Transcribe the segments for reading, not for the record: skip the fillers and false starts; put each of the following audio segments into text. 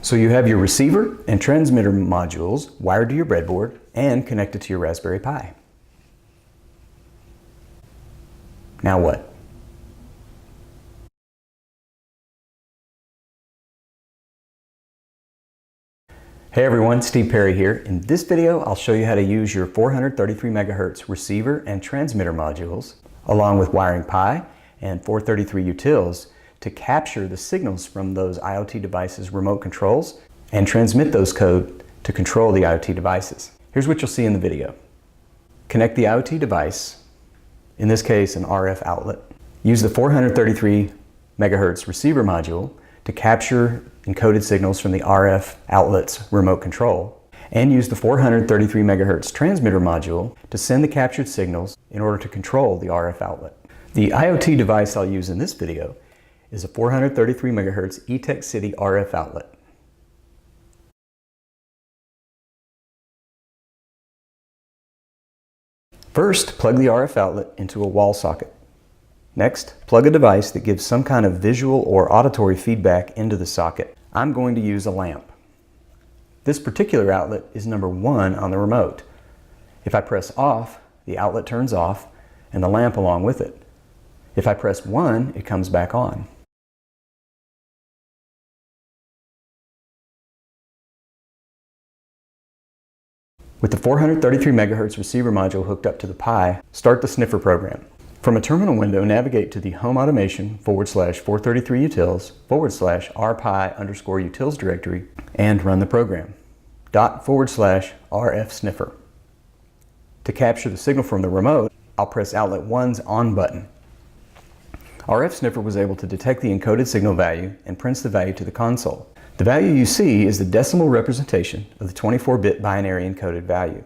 So you have your receiver and transmitter modules wired to your breadboard and connected to your Raspberry Pi. Now what? Hey everyone, Steve Perry here. In this video, I'll show you how to use your 433 MHz receiver and transmitter modules, along with WiringPi and 433 utils, to capture the signals from those IoT devices' remote controls and transmit those code to control the IoT devices. Here's what you'll see in the video. Connect the IoT device, in this case an RF outlet. Use the 433 MHz receiver module to capture encoded signals from the RF outlet's remote control, and use the 433 MHz transmitter module to send the captured signals in order to control the RF outlet. The IoT device I'll use in this video is a 433 MHz eTech City RF outlet. First, plug the RF outlet into a wall socket. Next, plug a device that gives some kind of visual or auditory feedback into the socket. I'm going to use a lamp. This particular outlet is number 1 on the remote. If I press off, the outlet turns off and the lamp along with it. If I press 1, it comes back on. With the 433 MHz receiver module hooked up to the Pi, start the sniffer program. From a terminal window, navigate to the Home Automation /433 utils /rpi _utils directory and run the program. /RF sniffer. To capture the signal from the remote, I'll press outlet 1's on button. RF sniffer was able to detect the encoded signal value and prints the value to the console. The value you see is the decimal representation of the 24-bit binary encoded value.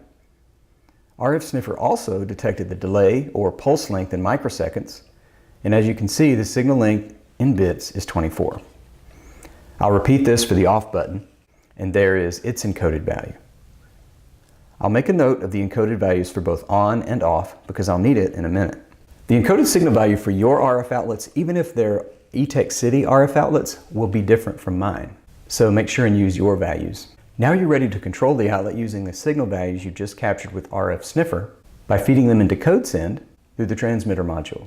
RF sniffer also detected the delay or pulse length in microseconds, and as you can see, the signal length in bits is 24. I'll repeat this for the off button, and there is its encoded value. I'll make a note of the encoded values for both on and off because I'll need it in a minute. The encoded signal value for your RF outlets, even if they're eTech City RF outlets, will be different from mine. So make sure and use your values. Now you're ready to control the outlet using the signal values you just captured with RF sniffer by feeding them into code send through the transmitter module.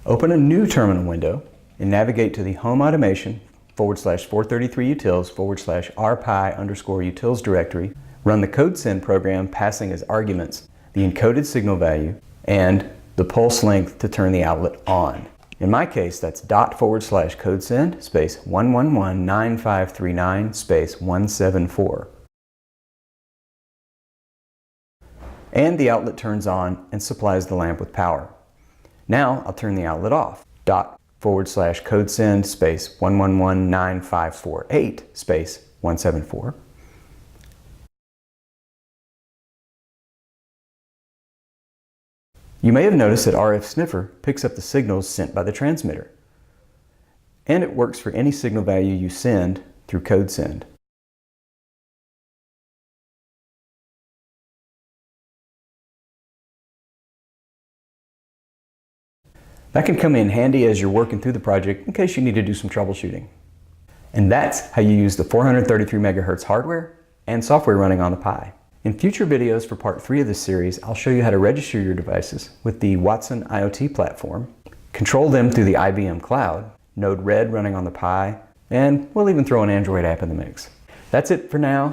Open a new terminal window and navigate to the Home Automation /433 utils /rpi _utils directory. Run the code send program passing as arguments the encoded signal value and the pulse length to turn the outlet on. In my case, that's ./codesend space 1119539 space 174. And the outlet turns on and supplies the lamp with power. Now I'll turn the outlet off. ./codesend space 1119548 space 174. You may have noticed that RF sniffer picks up the signals sent by the transmitter, and it works for any signal value you send through code send. That can come in handy as you're working through the project in case you need to do some troubleshooting. And that's how you use the 433 MHz hardware and software running on the Pi. In future videos for part 3 of this series, I'll show you how to register your devices with the Watson IoT platform, control them through the IBM cloud, Node-RED running on the Pi, and we'll even throw an Android app in the mix. That's it for now.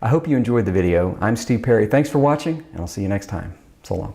I hope you enjoyed the video. I'm Steve Perry. Thanks for watching, and I'll see you next time. So long.